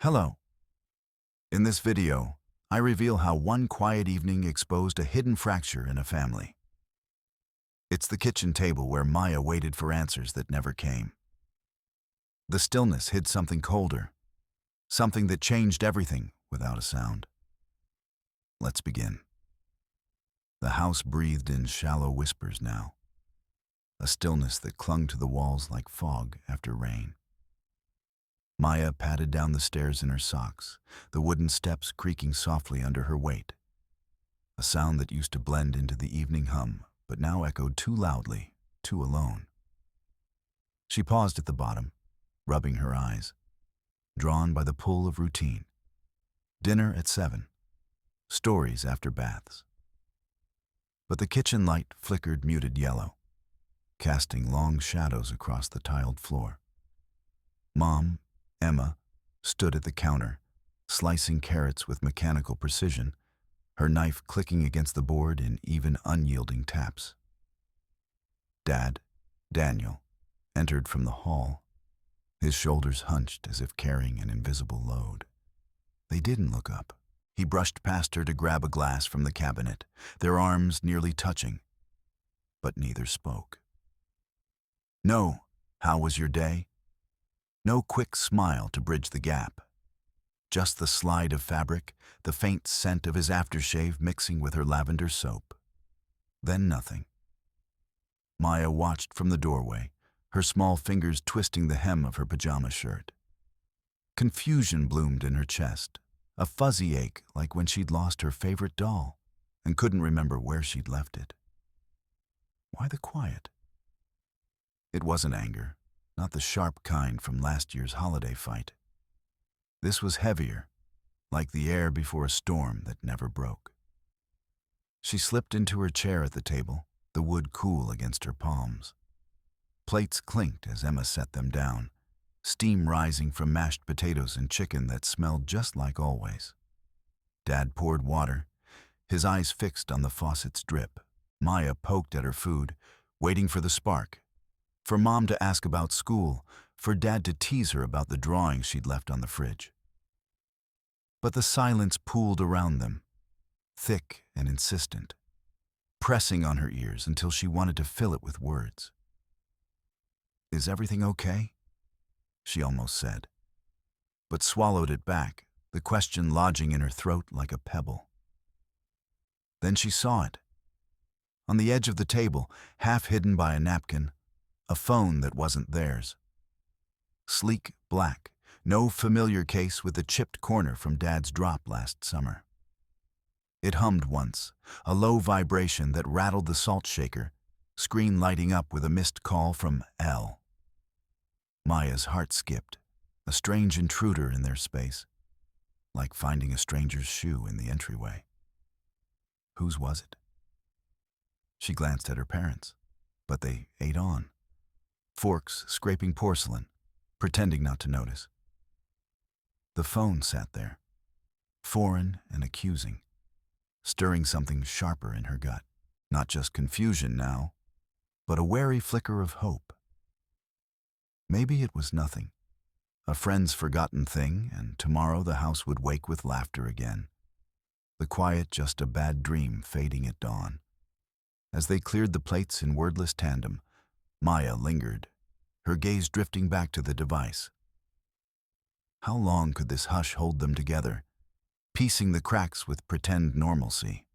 Hello. In this video, I reveal how one quiet evening exposed a hidden fracture in a family. It's the kitchen table where Maya waited for answers that never came. The stillness hid something colder, something that changed everything without a sound. Let's begin. The house breathed in shallow whispers now, a stillness that clung to the walls like fog after rain. Maya padded down the stairs in her socks, the wooden steps creaking softly under her weight. A sound that used to blend into the evening hum, but now echoed too loudly, too alone. She paused at the bottom, rubbing her eyes, drawn by the pull of routine. Dinner at 7. Stories after baths. But the kitchen light flickered muted yellow, casting long shadows across the tiled floor. Mom, Emma, stood at the counter, slicing carrots with mechanical precision, her knife clicking against the board in even unyielding taps. Dad, Daniel, entered from the hall, his shoulders hunched as if carrying an invisible load. They didn't look up. He brushed past her to grab a glass from the cabinet, their arms nearly touching, but neither spoke. "No, how was your day?" No quick smile to bridge the gap. Just the slide of fabric, the faint scent of his aftershave mixing with her lavender soap. Then nothing. Maya watched from the doorway, her small fingers twisting the hem of her pajama shirt. Confusion bloomed in her chest, a fuzzy ache like when she'd lost her favorite doll and couldn't remember where she'd left it. Why the quiet? It wasn't anger. Not the sharp kind from last year's holiday fight. This was heavier, like the air before a storm that never broke. She slipped into her chair at the table, the wood cool against her palms. Plates clinked as Emma set them down, steam rising from mashed potatoes and chicken that smelled just like always. Dad poured water, his eyes fixed on the faucet's drip. Maya poked at her food, waiting for the spark. For Mom to ask about school, for Dad to tease her about the drawings she'd left on the fridge. But the silence pooled around them, thick and insistent, pressing on her ears until she wanted to fill it with words. "Is everything okay?" she almost said, but swallowed it back, the question lodging in her throat like a pebble. Then she saw it. On the edge of the table, half hidden by a napkin, a phone that wasn't theirs. Sleek black, no familiar case with the chipped corner from Dad's drop last summer. It hummed once, a low vibration that rattled the salt shaker, screen lighting up with a missed call from Elle. Maya's heart skipped, a strange intruder in their space, like finding a stranger's shoe in the entryway. Whose was it? She glanced at her parents, but they ate on. Forks scraping porcelain, pretending not to notice. The phone sat there, foreign and accusing, stirring something sharper in her gut. Not just confusion now, but a wary flicker of hope. Maybe it was nothing, a friend's forgotten thing, and tomorrow the house would wake with laughter again. The quiet just a bad dream fading at dawn. As they cleared the plates in wordless tandem, Maya lingered, her gaze drifting back to the device. How long could this hush hold them together, piecing the cracks with pretend normalcy?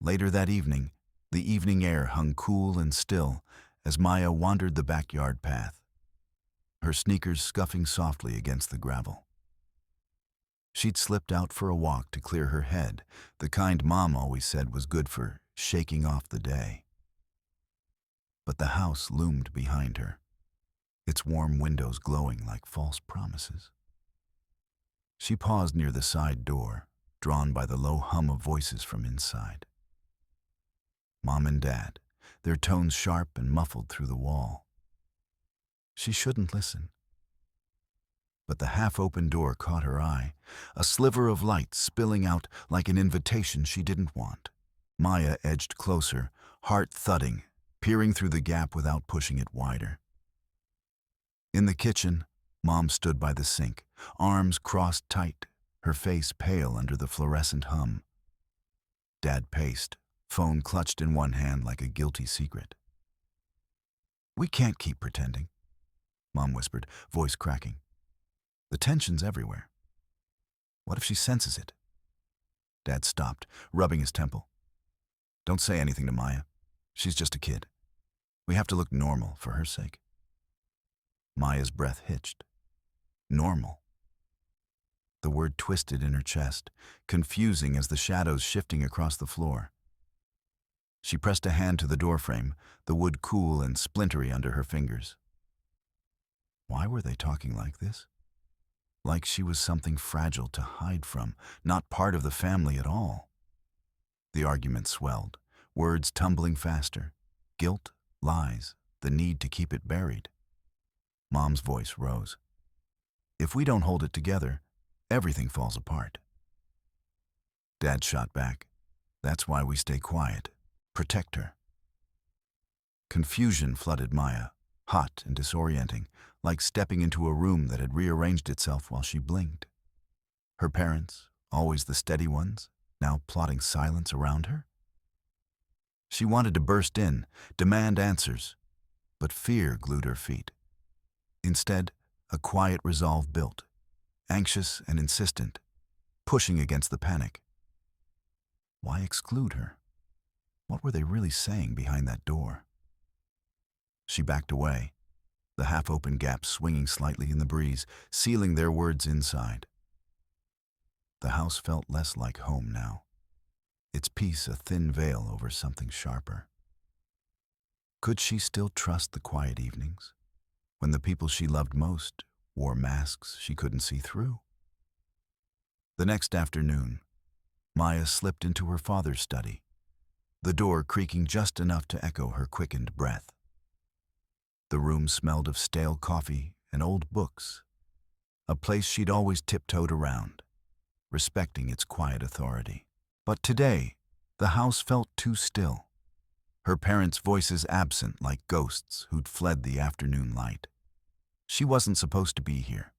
Later that evening, the evening air hung cool and still as Maya wandered the backyard path, her sneakers scuffing softly against the gravel. She'd slipped out for a walk to clear her head, the kind Mom always said was good for shaking off the day. But the house loomed behind her, its warm windows glowing like false promises. She paused near the side door, drawn by the low hum of voices from inside. Mom and Dad, their tones sharp and muffled through the wall. She shouldn't listen. But the half-open door caught her eye, a sliver of light spilling out like an invitation she didn't want. Maya edged closer, heart thudding, peering through the gap without pushing it wider. In the kitchen, Mom stood by the sink, arms crossed tight, her face pale under the fluorescent hum. Dad paced, phone clutched in one hand like a guilty secret. "We can't keep pretending," Mom whispered, voice cracking. "The tension's everywhere. What if she senses it?" Dad stopped, rubbing his temple. "Don't say anything to Maya. She's just a kid. We have to look normal for her sake." Maya's breath hitched. Normal. The word twisted in her chest, confusing as the shadows shifting across the floor. She pressed a hand to the doorframe, the wood cool and splintery under her fingers. Why were they talking like this? Like she was something fragile to hide from, not part of the family at all. The argument swelled, words tumbling faster. Guilt, lies, the need to keep it buried. Mom's voice rose. "If we don't hold it together, everything falls apart." Dad shot back. "That's why we stay quiet. Protect her." Confusion flooded Maya, hot and disorienting, like stepping into a room that had rearranged itself while she blinked. Her parents, always the steady ones, now plotting silence around her? She wanted to burst in, demand answers, but fear glued her feet. Instead, a quiet resolve built, anxious and insistent, pushing against the panic. Why exclude her? What were they really saying behind that door? She backed away, the half-open gap swinging slightly in the breeze, sealing their words inside. The house felt less like home now, its peace a thin veil over something sharper. Could she still trust the quiet evenings, when the people she loved most wore masks she couldn't see through? The next afternoon, Maya slipped into her father's study, the door creaking just enough to echo her quickened breath. The room smelled of stale coffee and old books, a place she'd always tiptoed around, respecting its quiet authority. But today, the house felt too still, her parents' voices absent like ghosts who'd fled the afternoon light. She wasn't supposed to be here.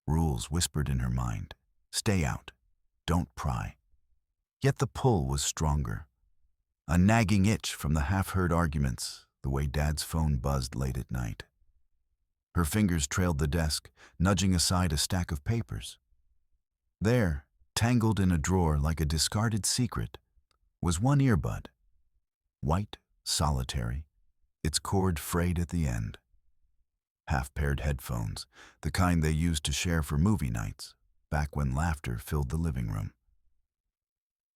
Rules whispered in her mind. Stay out. Don't pry. Yet the pull was stronger. A nagging itch from the half-heard arguments, the way Dad's phone buzzed late at night. Her fingers trailed the desk, nudging aside a stack of papers. There, tangled in a drawer like a discarded secret, was one earbud. White, solitary, its cord frayed at the end. Half-paired headphones, the kind they used to share for movie nights, back when laughter filled the living room.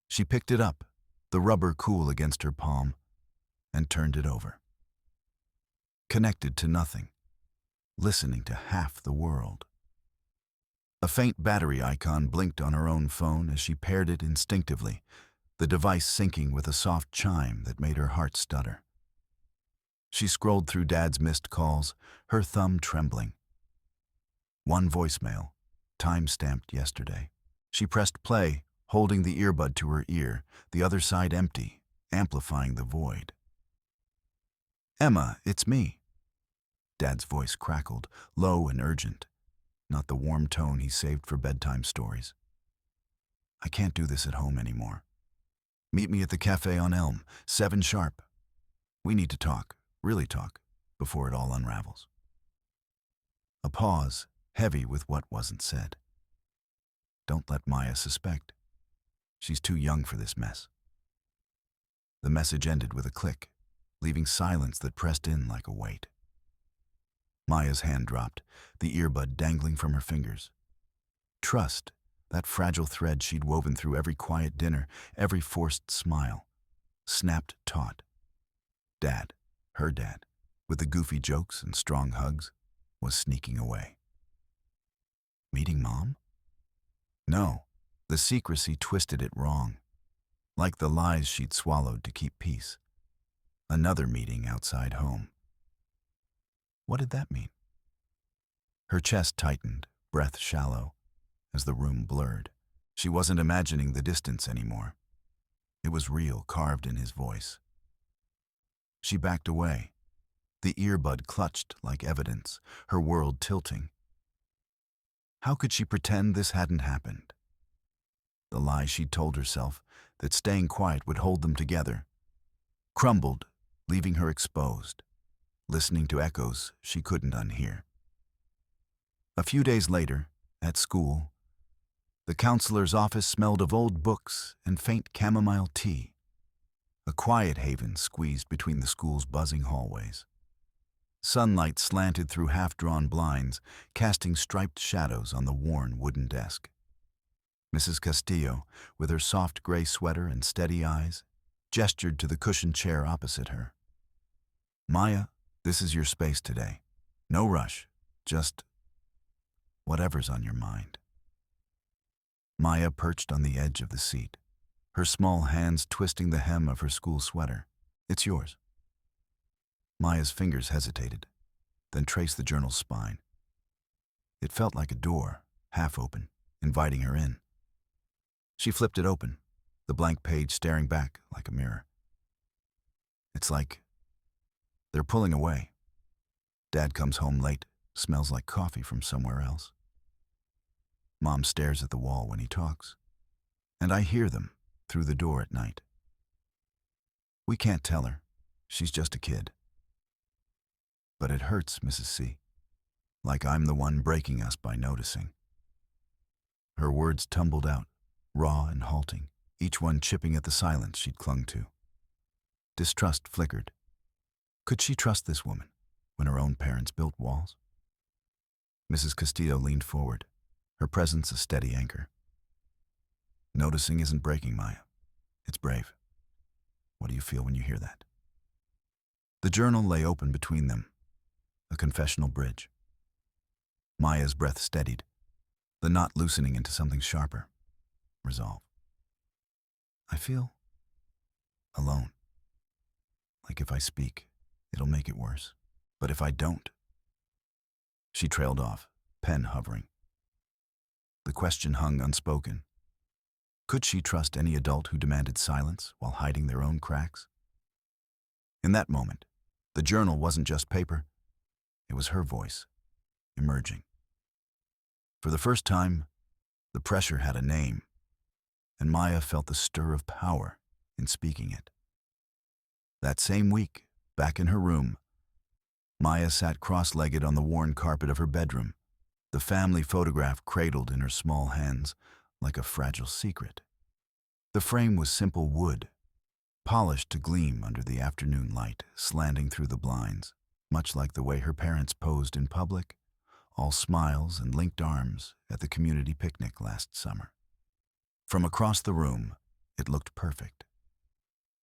She picked it up, the rubber cool against her palm, and turned it over. Connected to nothing, listening to half the world. A faint battery icon blinked on her own phone as she paired it instinctively, the device syncing with a soft chime that made her heart stutter. She scrolled through Dad's missed calls, her thumb trembling. One voicemail, time-stamped yesterday. She pressed play, holding the earbud to her ear, the other side empty, amplifying the void. "Emma, it's me." Dad's voice crackled, low and urgent, not the warm tone he saved for bedtime stories. "I can't do this at home anymore. Meet me at the cafe on Elm, 7 sharp. We need to talk, really talk, before it all unravels." A pause, heavy with what wasn't said. Don't let Maya suspect. She's too young for this mess. The message ended with a click, leaving silence that pressed in like a weight. Maya's hand dropped, the earbud dangling from her fingers. Trust, that fragile thread she'd woven through every quiet dinner, every forced smile, snapped taut. Dad, her dad, with the goofy jokes and strong hugs, was sneaking away. Meeting Mom? No, the secrecy twisted it wrong, like the lies she'd swallowed to keep peace. Another meeting outside home. What did that mean? Her chest tightened, breath shallow, as the room blurred. She wasn't imagining the distance anymore. It was real, carved in his voice. She backed away, the earbud clutched like evidence, her world tilting. How could she pretend this hadn't happened? The lie she'd told herself, that staying quiet would hold them together, crumbled, leaving her exposed, listening to echoes she couldn't unhear. A few days later, at school, the counselor's office smelled of old books and faint chamomile tea, a quiet haven squeezed between the school's buzzing hallways. Sunlight slanted through half-drawn blinds, casting striped shadows on the worn wooden desk. Mrs. Castillo, with her soft gray sweater and steady eyes, gestured to the cushioned chair opposite her. "Maya, this is your space today. No rush, just whatever's on your mind." Maya perched on the edge of the seat, her small hands twisting the hem of her school sweater. "It's yours." Maya's fingers hesitated, then traced the journal's spine. It felt like a door, half open, inviting her in. She flipped it open, the blank page staring back like a mirror. It's like they're pulling away. Dad comes home late, smells like coffee from somewhere else. Mom stares at the wall when he talks, and I hear them through the door at night. We can't tell her. She's just a kid. But it hurts, Mrs. C. Like I'm the one breaking us by noticing. Her words tumbled out, raw and halting, each one chipping at the silence she'd clung to. Distrust flickered. Could she trust this woman when her own parents built walls? Mrs. Castillo leaned forward, her presence a steady anchor. "Noticing isn't breaking, Maya. It's brave. What do you feel when you hear that?" The journal lay open between them, a confessional bridge. Maya's breath steadied, the knot loosening into something sharper. Resolve. "I feel alone. Like if I speak, it'll make it worse. But if I don't..." She trailed off, pen hovering. The question hung unspoken. Could she trust any adult who demanded silence while hiding their own cracks? In that moment, the journal wasn't just paper. It was her voice, emerging. For the first time, the pressure had a name, and Maya felt the stir of power in speaking it. That same week, back in her room, Maya sat cross-legged on the worn carpet of her bedroom, the family photograph cradled in her small hands like a fragile secret. The frame was simple wood, polished to gleam under the afternoon light slanting through the blinds, much like the way her parents posed in public, all smiles and linked arms at the community picnic last summer. From across the room, it looked perfect.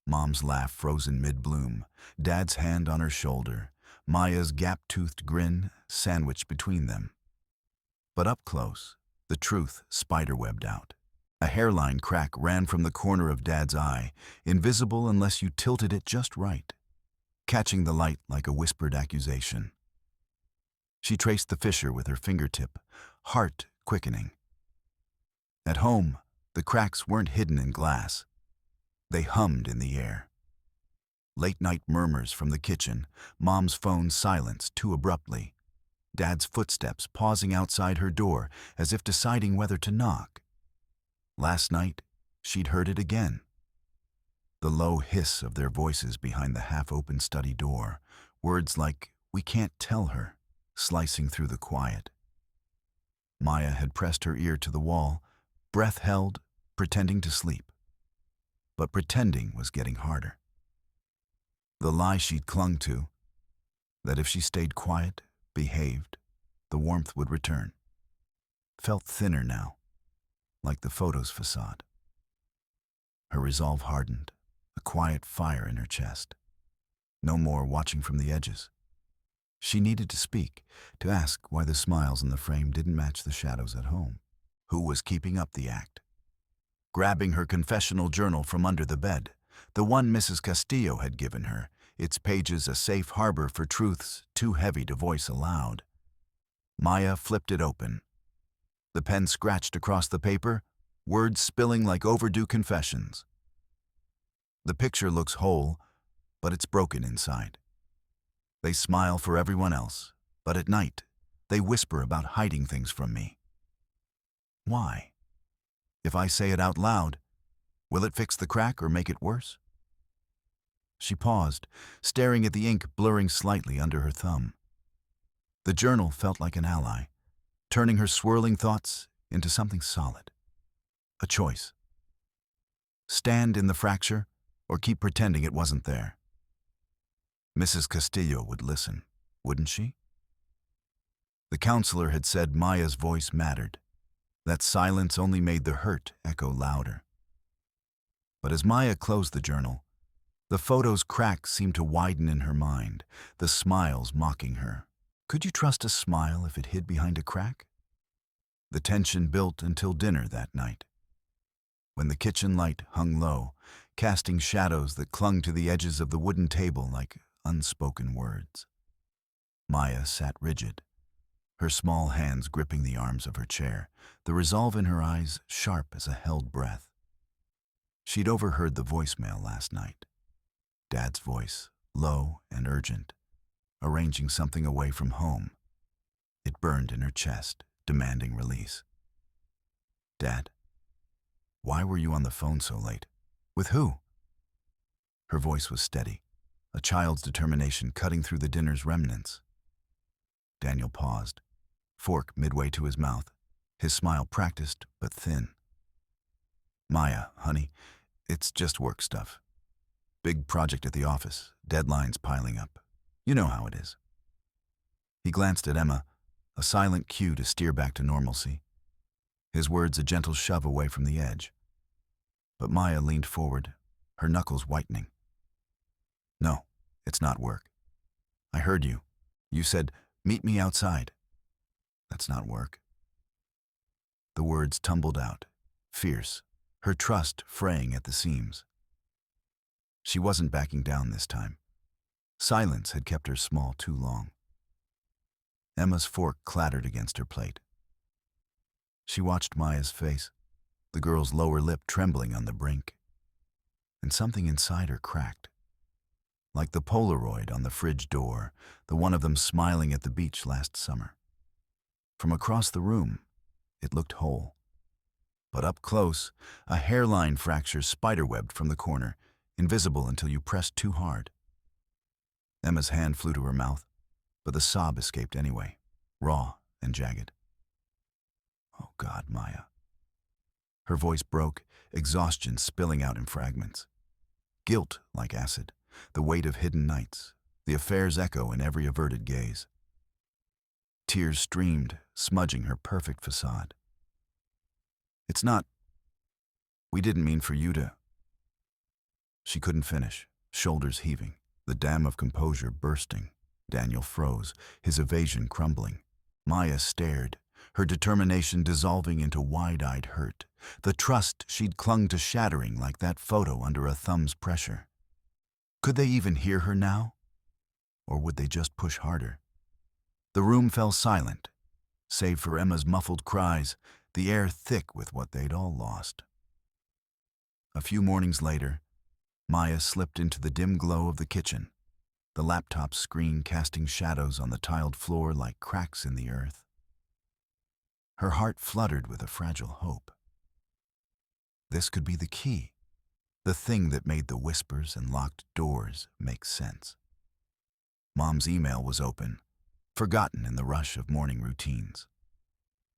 Mom's laugh frozen mid-bloom, Dad's hand on her shoulder, Maya's gap-toothed grin sandwiched between them. But up close, the truth spiderwebbed out. A hairline crack ran from the corner of Dad's eye, invisible unless you tilted it just right, catching the light like a whispered accusation. She traced the fissure with her fingertip, heart quickening. At home, the cracks weren't hidden in glass. They hummed in the air. Late-night murmurs from the kitchen, Mom's phone silenced too abruptly, Dad's footsteps pausing outside her door as if deciding whether to knock. Last night, she'd heard it again. The low hiss of their voices behind the half-open study door, words like, "We can't tell her," slicing through the quiet. Maya had pressed her ear to the wall, breath held, pretending to sleep. But pretending was getting harder. The lie she'd clung to, that if she stayed quiet, behaved, the warmth would return, felt thinner now, like the photo's facade. Her resolve hardened, a quiet fire in her chest. No more watching from the edges. She needed to speak, to ask why the smiles in the frame didn't match the shadows at home. Who was keeping up the act? Grabbing her confessional journal from under the bed, the one Mrs. Castillo had given her, its pages a safe harbor for truths too heavy to voice aloud. Maya flipped it open. The pen scratched across the paper, words spilling like overdue confessions. The picture looks whole, but it's broken inside. They smile for everyone else, but at night, they whisper about hiding things from me. Why? If I say it out loud, will it fix the crack or make it worse? She paused, staring at the ink blurring slightly under her thumb. The journal felt like an ally, turning her swirling thoughts into something solid. A choice. Stand in the fracture or keep pretending it wasn't there. Mrs. Castillo would listen, wouldn't she? The counselor had said Maya's voice mattered. That silence only made the hurt echo louder. But as Maya closed the journal, the photo's cracks seemed to widen in her mind, the smiles mocking her. Could you trust a smile if it hid behind a crack? The tension built until dinner that night. When the kitchen light hung low, casting shadows that clung to the edges of the wooden table like unspoken words. Maya sat rigid, her small hands gripping the arms of her chair, the resolve in her eyes sharp as a held breath. She'd overheard the voicemail last night. Dad's voice, low and urgent, arranging something away from home. It burned in her chest, demanding release. Dad, why were you on the phone so late? With who? Her voice was steady, a child's determination cutting through the dinner's remnants. Daniel paused, fork midway to his mouth, his smile practiced but thin. Maya, honey, it's just work stuff. Big project at the office, deadlines piling up. You know how it is. He glanced at Emma, a silent cue to steer back to normalcy. His words a gentle shove away from the edge. But Maya leaned forward, her knuckles whitening. No, it's not work. I heard you. You said, meet me outside. That's not work. The words tumbled out, fierce, her trust fraying at the seams. She wasn't backing down this time. Silence had kept her small too long. Emma's fork clattered against her plate. She watched Maya's face, the girl's lower lip trembling on the brink. And something inside her cracked. Like the Polaroid on the fridge door, the one of them smiling at the beach last summer. From across the room, it looked whole. But up close, a hairline fracture spiderwebbed from the corner, invisible until you pressed too hard. Emma's hand flew to her mouth, but the sob escaped anyway, raw and jagged. Oh God, Maya. Her voice broke, exhaustion spilling out in fragments. Guilt like acid, the weight of hidden nights, the affair's echo in every averted gaze. Tears streamed, smudging her perfect facade. It's not... We didn't mean for you to... She couldn't finish, shoulders heaving, the dam of composure bursting. Daniel froze, his evasion crumbling. Maya stared, her determination dissolving into wide-eyed hurt, the trust she'd clung to shattering like that photo under a thumb's pressure. Could they even hear her now? Or would they just push harder? The room fell silent, save for Emma's muffled cries, the air thick with what they'd all lost. A few mornings later, Maya slipped into the dim glow of the kitchen, the laptop screen casting shadows on the tiled floor like cracks in the earth. Her heart fluttered with a fragile hope. This could be the key, the thing that made the whispers and locked doors make sense. Mom's email was open, forgotten in the rush of morning routines.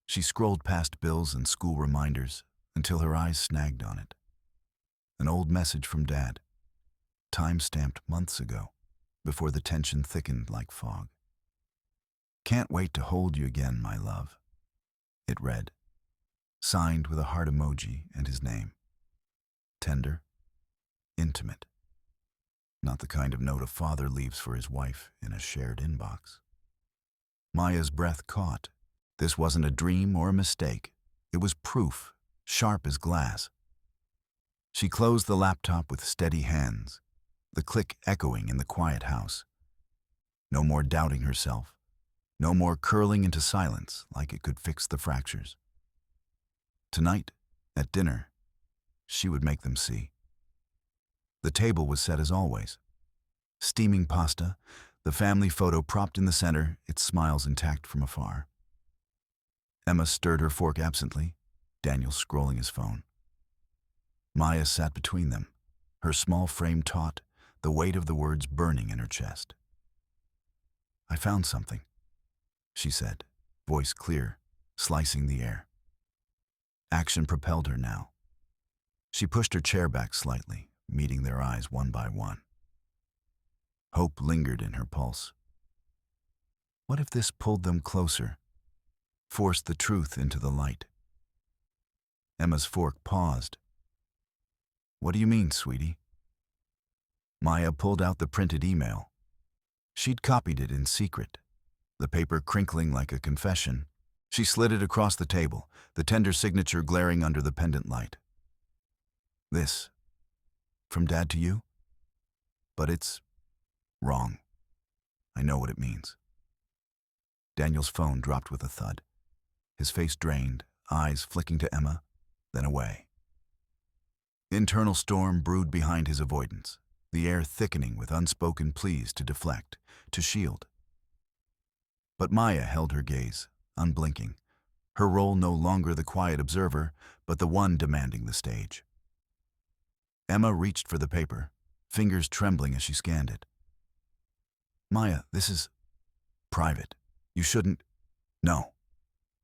She scrolled past bills and school reminders until her eyes snagged on it. An old message from Dad, time-stamped months ago, before the tension thickened like fog. Can't wait to hold you again, my love. It read, signed with a heart emoji and his name. Tender, intimate. Not the kind of note a father leaves for his wife in a shared inbox. Maya's breath caught. This wasn't a dream or a mistake. It was proof, sharp as glass. She closed the laptop with steady hands, the click echoing in the quiet house. No more doubting herself. No more curling into silence like it could fix the fractures. Tonight, at dinner, she would make them see. The table was set as always. Steaming pasta, the family photo propped in the center, its smiles intact from afar. Emma stirred her fork absently, Daniel scrolling his phone. Maya sat between them, her small frame taut, the weight of the words burning in her chest. "I found something," she said, voice clear, slicing the air. Action propelled her now. She pushed her chair back slightly, meeting their eyes one by one. Hope lingered in her pulse. What if this pulled them closer, forced the truth into the light? Emma's fork paused. "What do you mean, sweetie?" Maya pulled out the printed email. She'd copied it in secret, the paper crinkling like a confession. She slid it across the table, the tender signature glaring under the pendant light. "This, from Dad to you? But it's wrong. I know what it means." Daniel's phone dropped with a thud. His face drained, eyes flicking to Emma, then away. Internal storm brewed behind his avoidance, the air thickening with unspoken pleas to deflect, to shield. But Maya held her gaze, unblinking, her role no longer the quiet observer, but the one demanding the stage. Emma reached for the paper, fingers trembling as she scanned it. "Maya, this is private. You shouldn't—" "No."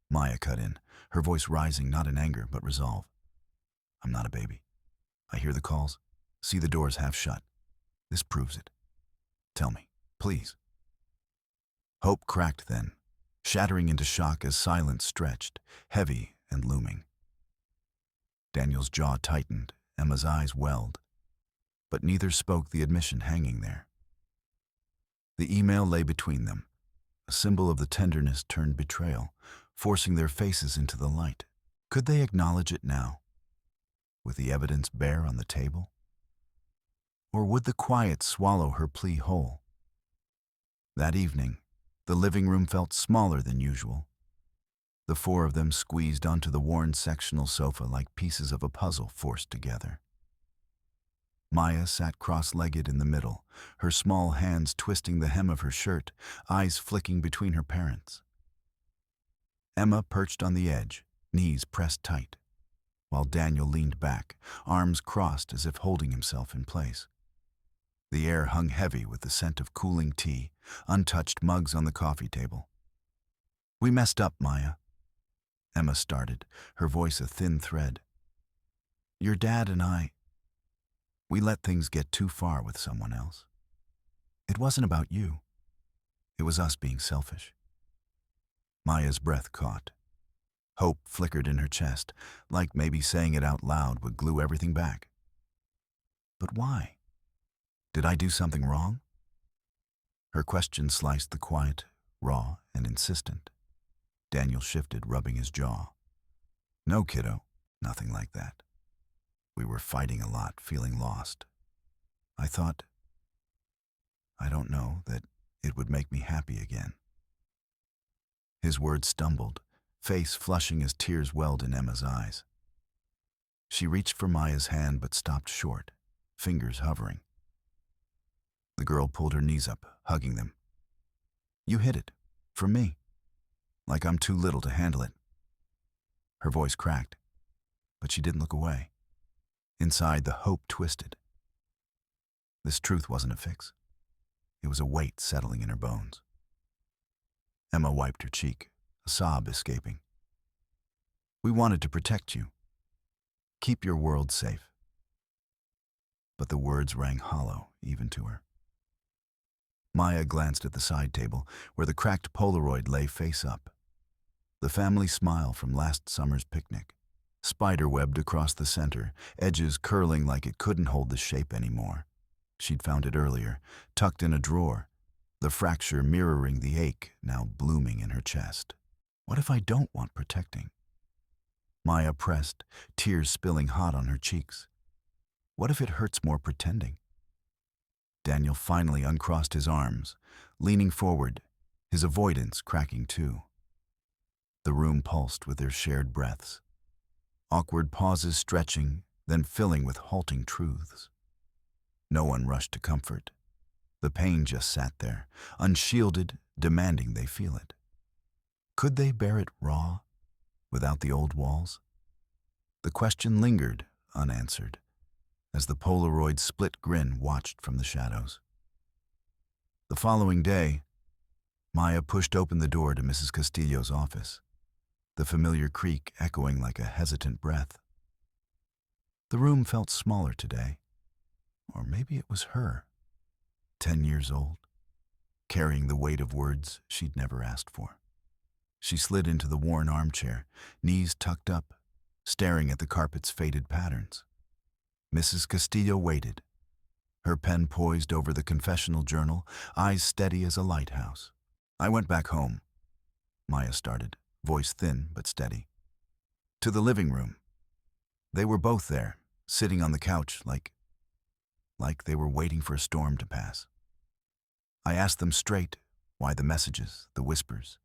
Maya cut in, her voice rising not in anger but resolve. "I'm not a baby. I hear the calls, see the doors half shut. This proves it. Tell me, please." Hope cracked then, shattering into shock as silence stretched, heavy and looming. Daniel's jaw tightened, Emma's eyes welled, but neither spoke the admission hanging there. The email lay between them, a symbol of the tenderness turned betrayal, forcing their faces into the light. Could they acknowledge it now, with the evidence bare on the table? Or would the quiet swallow her plea whole? That evening, the living room felt smaller than usual. The four of them squeezed onto the worn sectional sofa like pieces of a puzzle forced together. Maya sat cross-legged in the middle, her small hands twisting the hem of her shirt, eyes flicking between her parents. Emma perched on the edge, knees pressed tight, while Daniel leaned back, arms crossed as if holding himself in place. The air hung heavy with the scent of cooling tea, untouched mugs on the coffee table. "We messed up, Maya," Emma started, her voice a thin thread. "Your dad and I, we let things get too far with someone else. It wasn't about you. It was us being selfish." Maya's breath caught. Hope flickered in her chest, like maybe saying it out loud would glue everything back. "But why? Did I do something wrong?" Her question sliced the quiet, raw, and insistent. Daniel shifted, rubbing his jaw. "No, kiddo, nothing like that. We were fighting a lot, feeling lost. I thought, I don't know, that it would make me happy again." His words stumbled, face flushing as tears welled in Emma's eyes. She reached for Maya's hand but stopped short, fingers hovering. The girl pulled her knees up, hugging them. "You hid it, from me, like I'm too little to handle it." Her voice cracked, but she didn't look away. Inside, the hope twisted. This truth wasn't a fix. It was a weight settling in her bones. Emma wiped her cheek, a sob escaping. "We wanted to protect you. Keep your world safe." But the words rang hollow, even to her. Maya glanced at the side table, where the cracked Polaroid lay face up. The family smile from last summer's picnic, spider-webbed across the center, edges curling like it couldn't hold the shape anymore. She'd found it earlier, tucked in a drawer, the fracture mirroring the ache now blooming in her chest. What if I don't want protecting? Maya pressed, tears spilling hot on her cheeks. What if it hurts more pretending? Daniel finally uncrossed his arms, leaning forward, his avoidance cracking too. The room pulsed with their shared breaths. Awkward pauses stretching, then filling with halting truths. No one rushed to comfort. The pain just sat there, unshielded, demanding they feel it. Could they bear it raw, without the old walls? The question lingered, unanswered, as the Polaroid split grin watched from the shadows. The following day, Maya pushed open the door to Mrs. Castillo's office, the familiar creak echoing like a hesitant breath. The room felt smaller today, or maybe it was her, 10 years old, carrying the weight of words she'd never asked for. She slid into the worn armchair, knees tucked up, staring at the carpet's faded patterns. Mrs. Castillo waited, her pen poised over the confessional journal, eyes steady as a lighthouse. "I went back home," Maya started, voice thin but steady. "To the living room. They were both there, sitting on the couch like they were waiting for a storm to pass. I asked them straight, why the messages, the whispers,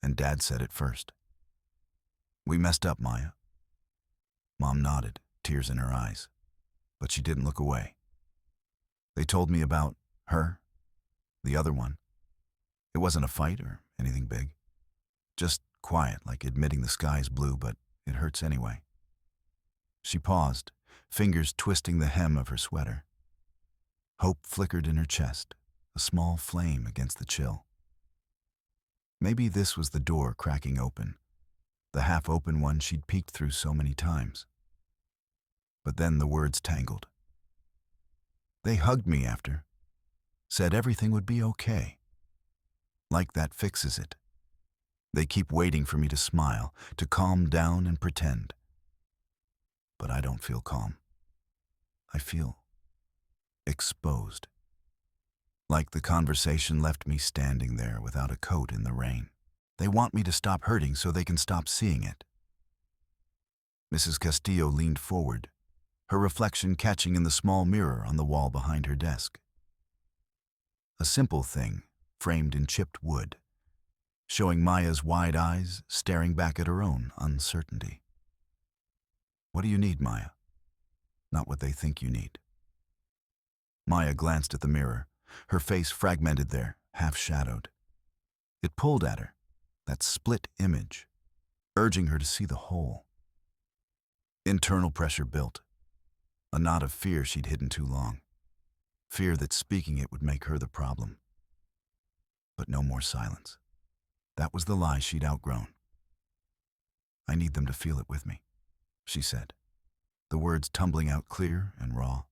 and Dad said it first. We messed up, Maya." Mom nodded, tears in her eyes, but she didn't look away. "They told me about her, the other one. It wasn't a fight or anything big. Just quiet, like admitting the sky's blue, but it hurts anyway." She paused, fingers twisting the hem of her sweater. Hope flickered in her chest, a small flame against the chill. Maybe this was the door cracking open, the half-open one she'd peeked through so many times. But then the words tangled. "They hugged me after, said everything would be okay. Like that fixes it. They keep waiting for me to smile, to calm down and pretend. But I don't feel calm. I feel exposed. Like the conversation left me standing there without a coat in the rain. They want me to stop hurting so they can stop seeing it." Mrs. Castillo leaned forward, her reflection catching in the small mirror on the wall behind her desk. A simple thing, framed in chipped wood, showing Maya's wide eyes staring back at her own uncertainty. "What do you need, Maya?" Not what they think you need. Maya glanced at the mirror, her face fragmented there, half-shadowed. It pulled at her, that split image, urging her to see the whole. Internal pressure built, a knot of fear she'd hidden too long, fear that speaking it would make her the problem. But no more silence. That was the lie she'd outgrown. "I need them to feel it with me," she said, the words tumbling out clear and raw.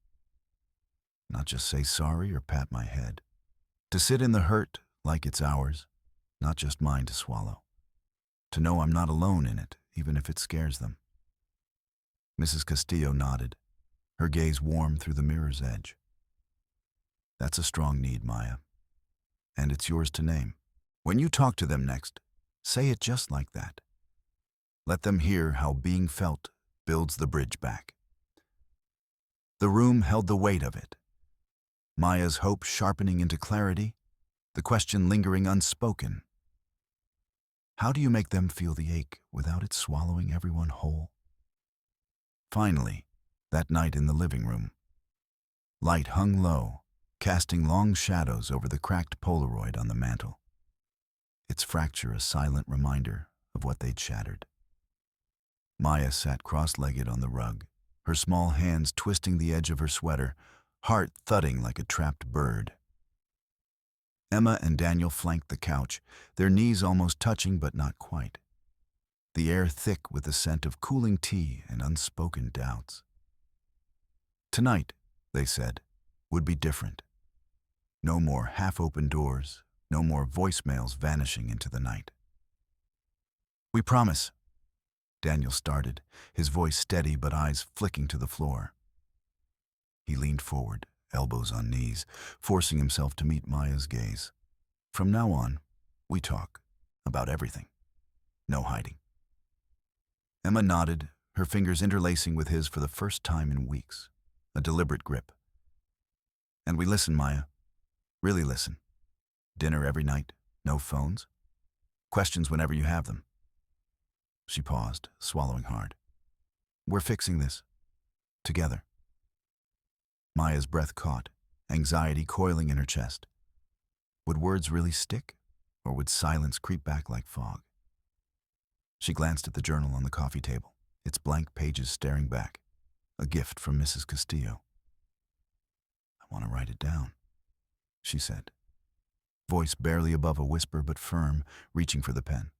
Not just say sorry or pat my head. To sit in the hurt like it's ours, not just mine to swallow. To know I'm not alone in it, even if it scares them. Mrs. Castillo nodded, her gaze warm through the mirror's edge. "That's a strong need, Maya. And it's yours to name. When you talk to them next, say it just like that. Let them hear how being felt builds the bridge back." The room held the weight of it. Maya's hope sharpening into clarity, the question lingering unspoken. How do you make them feel the ache without it swallowing everyone whole? Finally, that night in the living room, light hung low, casting long shadows over the cracked Polaroid on the mantel. Its fracture a silent reminder of what they'd shattered. Maya sat cross-legged on the rug, her small hands twisting the edge of her sweater, heart thudding like a trapped bird. Emma and Daniel flanked the couch, their knees almost touching but not quite. The air thick with the scent of cooling tea and unspoken doubts. Tonight, they said, would be different. No more half-open doors, no more voicemails vanishing into the night. "We promise," Daniel started, his voice steady but eyes flicking to the floor. He leaned forward, elbows on knees, forcing himself to meet Maya's gaze. "From now on, we talk about everything. No hiding." Emma nodded, her fingers interlacing with his for the first time in weeks, a deliberate grip. "And we listen, Maya. Really listen. Dinner every night, no phones. Questions whenever you have them." She paused, swallowing hard. "We're fixing this. Together." Maya's breath caught, anxiety coiling in her chest. Would words really stick, or would silence creep back like fog? She glanced at the journal on the coffee table, its blank pages staring back, a gift from Mrs. Castillo. "I want to write it down," she said, voice barely above a whisper but firm, reaching for the pen.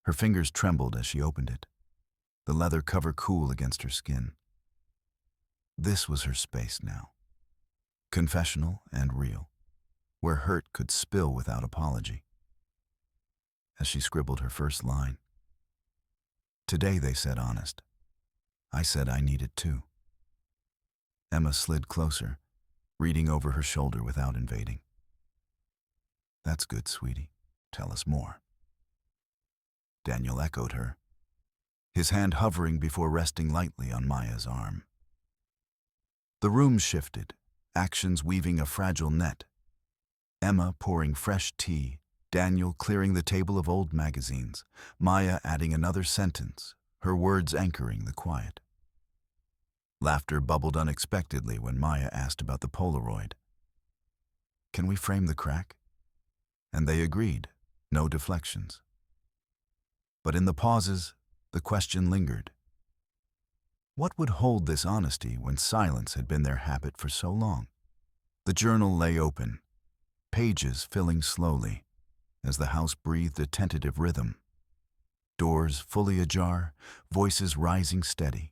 Her fingers trembled as she opened it, the leather cover cool against her skin. This was her space now, confessional and real, where hurt could spill without apology. As she scribbled her first line, "Today they said honest. I said I needed too." Emma slid closer, reading over her shoulder without invading. "That's good, sweetie. Tell us more." Daniel echoed her, his hand hovering before resting lightly on Maya's arm. The room shifted, actions weaving a fragile net. Emma pouring fresh tea, Daniel clearing the table of old magazines, Maya adding another sentence, her words anchoring the quiet. Laughter bubbled unexpectedly when Maya asked about the Polaroid. "Can we frame the crack?" And they agreed, no deflections. But in the pauses, the question lingered. What would hold this honesty when silence had been their habit for so long? The journal lay open, pages filling slowly, as the house breathed a tentative rhythm. Doors fully ajar, voices rising steady.